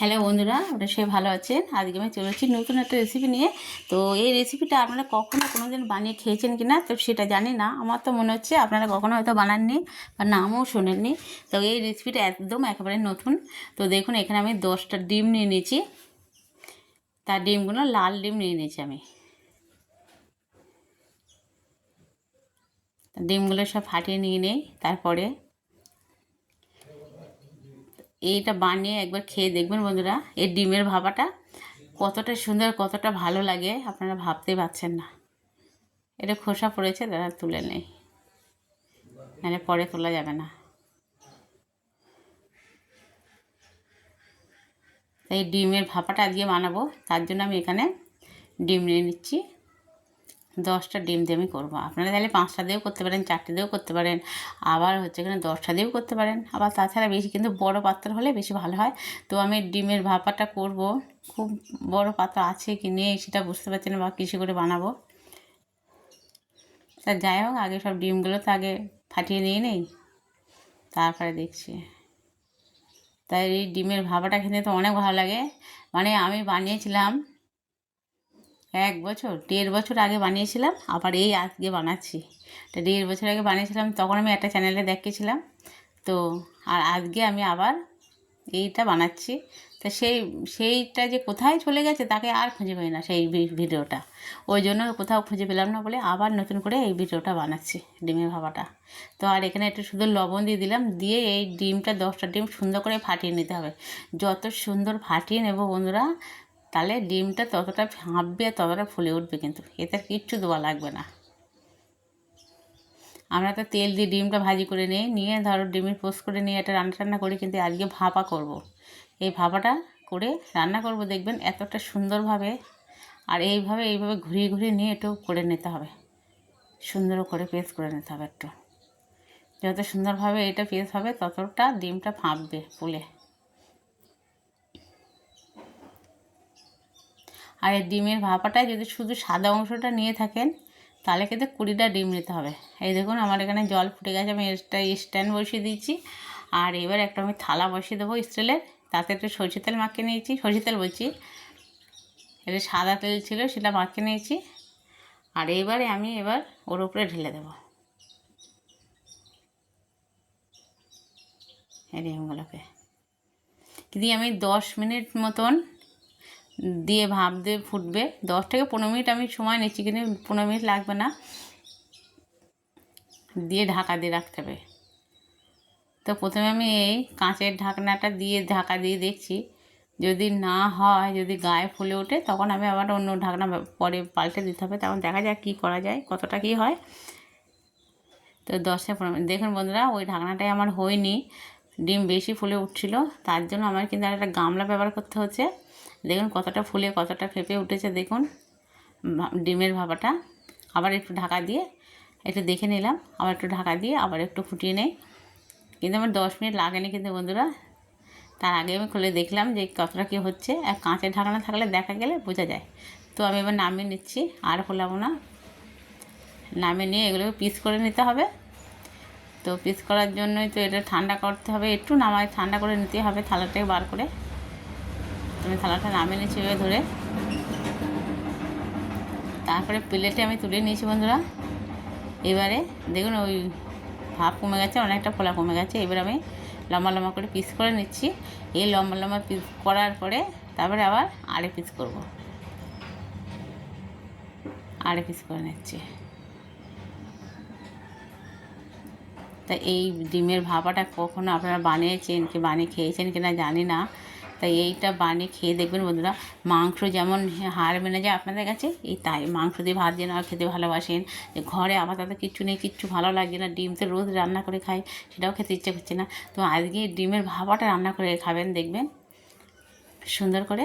Hello বন্ধুরা, ওটা সে ভালো আছেন। আজকে আমি চলেছি নতুন একটা রেসিপি নিয়ে। তো এই রেসিপিটা আপনারা কখনো কোনো দিন বানিয়ে খেয়েছেন কি না তো সেটা জানি না। আমার তো মনে হচ্ছে আপনারা কখনো হয়তো বানাননি বা নামও শোনেননি। তো এই রেসিপিটা একদম একেবারে নতুন। তো দেখুন, এখানে আমি 10টা ডিম নিয়ে নিয়েছি। তার ডিমগুলো লাল ডিম নিয়ে নিয়েছি আমি। ডিমগুলো সব ফাটিয়ে নিয়ে নেই। তারপরে এইটা বানিয়ে একবার খেয়ে দেখবেন বন্ধুরা। এই ডিমের ভাপাটা কতটা সুন্দর, কতটা ভালো লাগে আপনারা ভাবতেই পারছেন না। এটা খোসা পড়েছে, তারা তুলে নেই, মানে পরে তোলা যাবে না। এই ডিমের ভাপাটা আজকে বানাবো, তার জন্য আমি এখানে ডিম নিয়ে নিচ্ছি। 10টা ডিম দিয়ে আমি করবো। আপনারা তাহলে 5টা দিয়েও করতে পারেন, 4টে দিয়েও করতে পারেন, আবার হচ্ছে এখানে 10টা দিয়েও করতে পারেন। আবার তাছাড়া বেশি কিন্তু বড় পাত্র হলে বেশি ভালো হয়। তো আমি ডিমের ভাপাটা করব, খুব বড় পাত্র আছে কি নেই সেটা বুঝতে পারছি না, বা কিছু করে বানাবো। তা যাই হোক, আগে সব ডিমগুলো তো আগে ফাটিয়ে নিয়ে নেই, তারপরে দেখছি। তাই এই ডিমের ভাপাটা খেতে তো অনেক ভালো লাগে। মানে আমি বানিয়েছিলাম 1.5 বছর আগে বানিয়েছিলাম, আবার এই আজকে বানাচ্ছি। তা 1.5 বছর আগে বানিয়েছিলাম, তখন আমি একটা চ্যানেলে দেখেছিলাম। তো আর আজকে আমি আবার এইটা বানাচ্ছি। তা সেইটা যে কোথায় চলে গেছে তাকে আর খুঁজে পাই না সেই ভিডিওটা। ওই জন্য কোথাও খুঁজে পেলাম না বলে আবার নতুন করে এই ভিডিওটা বানাচ্ছি, ডিমের ভাপাটা। তো আর এখানে একটু শুধু লবণ দিয়ে দিলাম, দিয়ে এই ডিমটা 10টা ডিম সুন্দর করে ফাটিয়ে নিতে হবে। যত সুন্দর ফাটিয়ে নেব বন্ধুরা, তাহলে ডিমটা ততটা ফাঁপবে আর ততটা ফুলে উঠবে, কিন্তু এতে কিচ্ছু দেওয়া লাগবে না। আমরা তো তেল দিয়ে ডিমটা ভাজি করে নিয়ে ধরো ডিমের পোস্ট করে নিয়ে এটা রান্না করি, কিন্তু আজকে ভাপা করব। এই ভাপাটা করে রান্না করব, দেখবেন এতটা সুন্দরভাবে। আর এইভাবে ঘুরিয়ে ঘুরিয়ে নিয়ে একটু করে নিতে হবে, সুন্দর করে পেস্ট করে নিতে হবে একটু। যত সুন্দরভাবে এটা পেস্ট হবে ততটা ডিমটা ফাঁপবে ফুলে। আর এই ডিমের ভাপাটায় যদি শুধু সাদা অংশটা নিয়ে থাকেন তাহলে কিন্তু 20টা ডিম নিতে হবে। এই দেখুন, আমার এখানে জল ফুটে গেছে, আমি একটা স্ট্যান্ড বসিয়ে দিয়েছি। আর এবার একটা আমি থালা বসিয়ে দেবো স্টিলের, তাতে একটু সরষের তেল মাখিয়ে নিয়েছি। সরষের তেল বলছি, এটা সাদা তেল ছিল, সেটা মাখিয়ে নিয়েছি। আর এইবারে আমি ওর উপরে ঢেলে দেবো এই ডিমগুলোকে। দিয়ে আমি 10 মিনিট মতন দিয়ে ভাপ দিয়ে ফুটবে। 10 থেকে 15 মিনিট আমি সময় নিচ্ছি, কিন্তু 15 মিনিট লাগবে না, দিয়ে ঢাকা দিয়ে রাখতে হবে। তো প্রথমে আমি এই কাঁচের ঢাকনাটা দিয়ে ঢাকা দিয়ে দেখছি, যদি না হয়, যদি গায়ে ফুলে ওঠে তখন আমি আবার অন্য ঢাকনা পরে পাল্টে দিতে হবে। তখন দেখা যাক কী করা যায়, কতটা কী হয়। তো 10 থেকে 15 মিনিট দেখুন বন্ধুরা, ওই ঢাকনাটাই আমার হয়নি, ডিম বেশি ফুলে উঠছিল, তার জন্য আমার কিন্তু আর একটা গামলা ব্যবহার করতে হচ্ছে। দেখুন কতটা ফুলে কতটা ফেঁপে উঠেছে, দেখুন ডিমের ভাপাটা। আবার একটু ঢাকা দিয়ে একটু দেখে নিলাম, আবার একটু ঢাকা দিয়ে আবার একটু ফুটিয়ে নেই। কিন্তু আমার 10 মিনিট লাগেনি কিন্তু বন্ধুরা। তার আগে আমি খুলে দেখলাম যে কতটা কী হচ্ছে। আর কাঁচের ঢাকনা থাকলে দেখা গেলে বোঝা যায়। তো আমি এবার নামিয়ে নিচ্ছি, আর ফোলাবো না। নামিয়ে নিয়ে এগুলোকে পিস করে নিতে হবে। তো পিস করার জন্যই তো এটা ঠান্ডা করতে হবে, একটু নামায় ঠান্ডা করে নিতে হবে থালাটাকে বার করে। আমি থালাটা নামিয়ে নিচ্ছি এভাবে ধরে। তারপরে প্লেটে আমি তুলে নিয়েছি বন্ধুরা। এবারে দেখুন ওই ভাপ কমে গেছে, অনেকটা ফোলা কমে গেছে। এবার আমি লম্বা লম্বা করে পিস করে নিচ্ছি। এই লম্বা লম্বা পিস করার পরে তারপরে আবার আড়ে পিস করব, আড়ে পিস করে নিচ্ছি। তা এই ডিমের ভাপাটা কখনো আপনারা বানিয়েছেন কি বানিয়ে খেয়েছেন কি না জানি না। তাই এইটা বানিয়ে খেয়ে দেখবেন বন্ধুরা। মাংস যেমন হাড় মেনে যায় আপনাদের কাছে, এই তাই মাংস দিয়ে ভাত যেন খেতে ভালোবাসেন। যে ঘরে আপাতত কিচ্ছু নেই, কিচ্ছু ভালো লাগছে না, ডিম তো রোজ রান্না করে খাই, সেটাও খেতে ইচ্ছে করছে না। তো আজকে ডিমের ভাপাটা রান্না করে খাবেন, দেখবেন সুন্দর করে।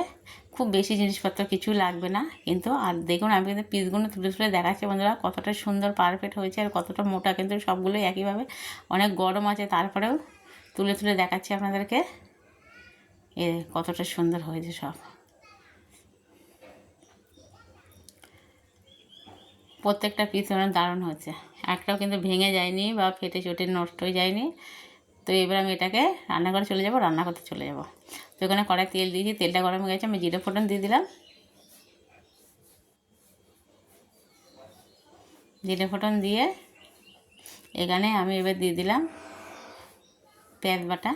খুব বেশি জিনিসপত্র কিছু লাগবে না কিন্তু। আর দেখুন আমি কিন্তু পিসগুলো তুলে তুলে দেখাচ্ছি বন্ধুরা, কতটা সুন্দর পারফেক্ট হয়েছে আর কতটা মোটা, কিন্তু সবগুলোই একইভাবে। অনেক গরম আছে, তারপরেও তুলে তুলে দেখাচ্ছি আপনাদেরকে এ কতটা সুন্দর হয়েছে সব। প্রত্যেকটা পিস আমার দারুণ হয়েছে, একটাও কিন্তু ভেঙে যায়নি বা ফেটে চটে নষ্ট হয়ে যায়নি। তো এবার আমি এটাকে রান্নাঘরে চলে যাব, রান্না করতে চলে যাব। তো ওখানে কড়াই তেল দিয়েছি, তেলটা গরম হয়ে গেছে, আমি জিরে ফোড়ন দিয়ে দিলাম। জিরে ফোড়ন দিয়ে এখানে আমি এবার দিয়ে দিলাম পেঁয়াজ বাটা।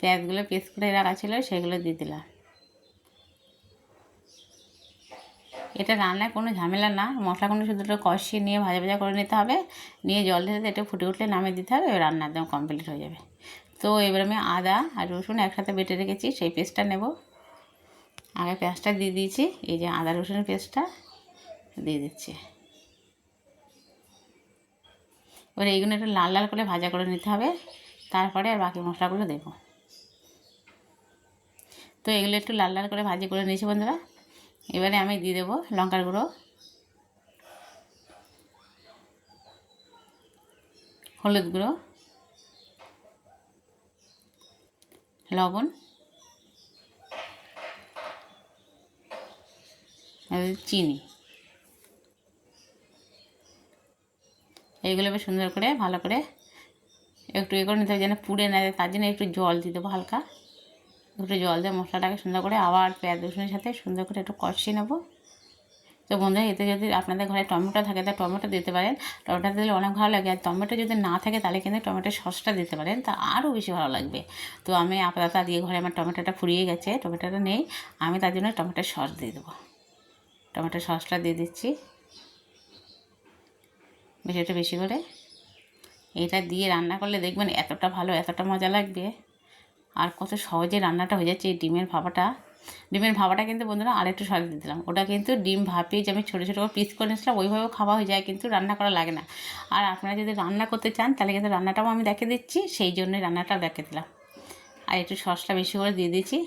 পেঁয়াজগুলো পেস্ট করে রাখা ছিল সেগুলো দিয়ে দিলাম। এটা রান্নায় কোনো ঝামেলা না, মশলাগুলো শুধু একটু কষিয়ে নিয়ে ভাজা ভাজা করে নিতে হবে, নিয়ে জল ঢেলে একটু ফুটে উঠলে নামিয়ে দিতে হবে, এবার রান্না একদম কমপ্লিট হয়ে যাবে। তো এবার আমি আদা আর রসুন একসাথে বেটে রেখেছি, সেই পেস্টটা নেব। আগে পেঁয়াজটা দিয়ে দিয়েছি, এই যে আদা রসুনের পেস্টটা দিয়ে দিচ্ছি। এবার এইগুলো একটু লাল লাল করে ভাজা করে নিতে হবে, তারপরে আর বাকি মশলাগুলো দেবো। তো এগুলো একটু লাল লাল করে ভাজি করে নিয়েছি বন্ধুরা। এবারে আমি দিয়ে দেবো লঙ্কার গুঁড়ো, হলুদ গুঁড়ো, লবণ আর চিনি। এইগুলো বেশ সুন্দর করে ভালো করে একটু করে নিতে হবে যেন পুড়ে না যায়, তার জন্য একটু জল দিয়ে দেবো হালকা। একটু জল দিয়ে মশলাটাকে সুন্দর করে আবার পেঁয়াজ রসুনের সাথে সুন্দর করে একটু কষিয়ে নেবো। তো বন্ধুরা, এতে যদি আপনাদের ঘরে টমেটো থাকে তা টমেটো দিতে পারেন, টমেটো দিলে অনেক ভালো লাগে। আর টমেটো যদি না থাকে তাহলে কিন্তু টমেটোর সসটা দিতে পারেন, তা আরও বেশি ভালো লাগবে। তো আমি আপাতত দিয়ে ঘরে আমার টমেটোটা ফুরিয়ে গেছে, টমেটোটা নেই, আমি তার জন্য টমেটোর সস দিয়ে দেবো। টমেটোর সসটা দিয়ে দিচ্ছি বেশি, একটু বেশি করে। এটা দিয়ে রান্না করলে দেখবেন এতটা ভালো, এতটা মজা লাগবে। আর কত সহজে রান্নাটা হয়ে যাচ্ছে। এই ডিমের ভাপাটা কিন্তু বন্ধুরা আরেকটু সস দিয়ে দিলাম। ওটা কিন্তু ডিম ভাপিয়ে যে আমি ছোটো ছোটো করে পিস করে নিয়েছিলাম, ওইভাবেও খাওয়া হয়ে যায়, কিন্তু রান্না করা লাগে না। আর আপনারা যদি রান্না করতে চান তাহলে কিন্তু রান্নাটাও আমি দেখে দিচ্ছি, সেই জন্যই রান্নাটাও দেখে দিলাম। আর একটু সসটা বেশি করে দিয়ে দিয়েছি।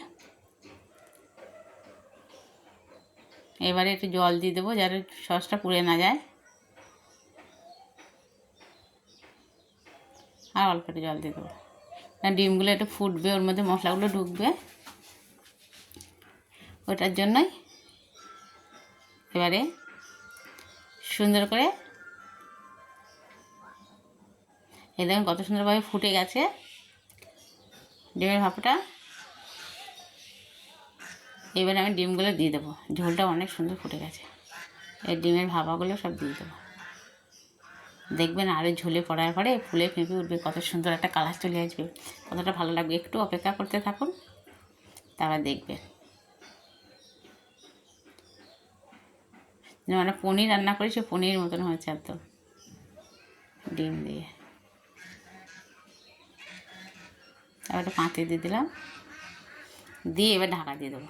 এবারে একটু জল দিয়ে দেবো যাতে সসটা পুড়ে না যায়, আর অল্প একটু জল দিয়ে দেবো। ডিমগুলো একটু ফুটবে, ওর মধ্যে মশলাগুলো ঢুকবে, ওটার জন্যই। এবারে সুন্দর করে এই দেখুন কত সুন্দরভাবে ফুটে গেছে ডিমের ভাপাটা। এবারে আমি ডিমগুলো দিয়ে দেবো, ঝোলটা অনেক সুন্দর ফুটে গেছে। এই ডিমের ভাপাগুলো সব দিয়ে দেবো, দেখবেন আরও ঝোলে পড়ার পরে ফুলে ফেঁপে উঠবে, কত সুন্দর একটা কালার চলে আসবে, কতটা ভালো লাগবে। একটু অপেক্ষা করতে থাকুন, তারপর দেখবেন। মানে পনির রান্না করি, সে পনির মতন হয়েছে একদম, ডিম দিয়ে। তারপর একটা পাঁতে দিয়ে দিলাম, দিয়ে এবার ঢাকা দিয়ে দেবো।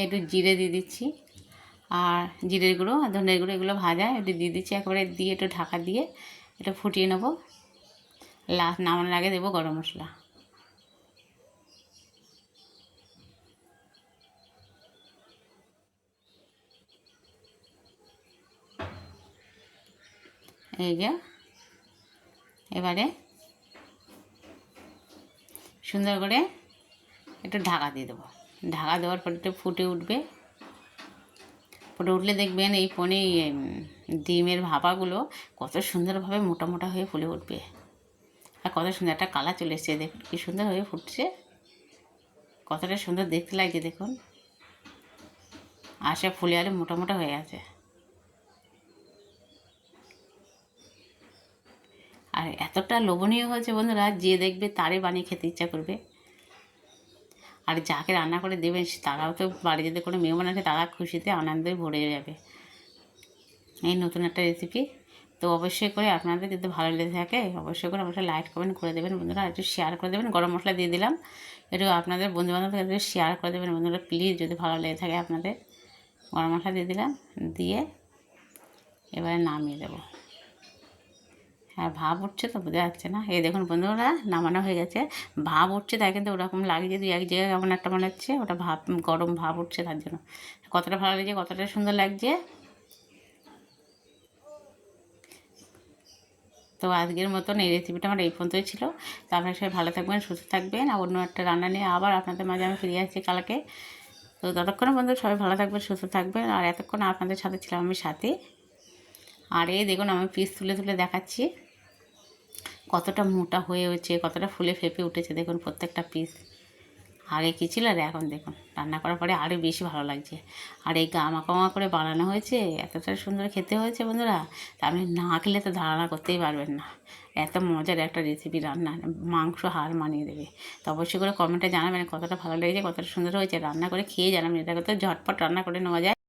একটু জিরে দিয়ে দিচ্ছি, আর জিরের গুঁড়ো আর ধনের গুঁড়ো এগুলো ভাজা একটু দিয়ে দিচ্ছি, একেবারে দিয়ে একটু ঢাকা দিয়ে একটু ফুটিয়ে নেবো। লাস্ট নামানোর আগে দেবো গরম মশলা। এই যে এবারে সুন্দর করে একটু ঢাকা দিয়ে দেবো। ঢাকা দেওয়ার পর একটু ফুটে উঠবে, ফুটে উঠলে দেখবেন এই ডিমের ভাপাগুলো কত সুন্দরভাবে মোটা মোটা হয়ে ফুলে উঠবে, আর কত সুন্দর একটা কালার চলে এসছে। দেখুন কী সুন্দর হয়ে ফুটছে, কতটা সুন্দর দেখতে লাগছে দেখুন। আর সে ফুলে আরে মোটা মোটা হয়ে আছে। আর এতটা লোভনীয় হয়েছে বন্ধুরা, যে দেখবে তারে বানিয়ে খেতে ইচ্ছা করবে। আর যাকে রান্না করে দেবেন তারাও তো বাড়ি যদি কোনো মেহমান আছে, তারা খুশিতে আনন্দে ভরে যাবে। এই নতুন একটা রেসিপি। তো অবশ্যই করে আপনাদের যদি ভালো লেগে থাকে অবশ্যই করে অবশ্যই লাইক কমেন্ট করে দেবেন বন্ধুরা, একটু শেয়ার করে দেবেন। গরম মশলা দিয়ে দিলাম, একটু আপনাদের বন্ধুবান্ধবদের একটু শেয়ার করে দেবেন বন্ধুরা প্লিজ, যদি ভালো লেগে থাকে আপনাদের। গরম মশলা দিয়ে দিলাম, দিয়ে এবারে নামিয়ে দেবো। হ্যাঁ, ভাব উঠছে তো বোঝা যাচ্ছে না। এই দেখুন বন্ধুরা নামানো হয়ে গেছে, ভাব উঠছে তাই কিন্তু ওরকম লাগছে, দুই এক জায়গায় কেমন একটা মনে হচ্ছে, ওটা ভাব গরম ভাব উঠছে, তার জন্য কতটা ভালো লাগছে, কতটা সুন্দর লাগছে। তো আজকের মতন এই রেসিপিটা আমার এই পর্যন্তই ছিল। তো আপনারা সবাই ভালো থাকবেন, সুস্থ থাকবেন। আর অন্য একটা রান্না নিয়ে আবার আপনাদের মাঝে আমি ফিরে আসছি কালকে। তো ততক্ষণ পর্যন্ত সবাই ভালো থাকবেন, সুস্থ থাকবেন। আর এতক্ষণ আপনাদের সাথে ছিলাম আমি সাথে। আর এই দেখুন আমি পিস তুলে তুলে দেখাচ্ছি কতটা মোটা হয়ে হচ্ছে, কতটা ফুলে ফেঁপে উঠেছে। দেখুন প্রত্যেকটা পিস আগে কী ছিল আর এখন দেখুন রান্না করার পরে আরও বেশি ভালো লাগছে। আর এই গামাকামা করে বানানো হয়েছে, এতটা সুন্দর খেতে হয়েছে বন্ধুরা, তা আপনি না খেলে তো ধারণা করতেই পারবেন না। এত মজার একটা রেসিপি রান্না, মাংস হার মানিয়ে দেবে। তো অবশ্যই করে কমেন্টে জানাবেন কতটা ভালো লেগেছে, কতটা সুন্দর হয়েছে। রান্না করে খেয়ে জানাবেন, এটা তো ঝটপট রান্না করে নেওয়া যায়।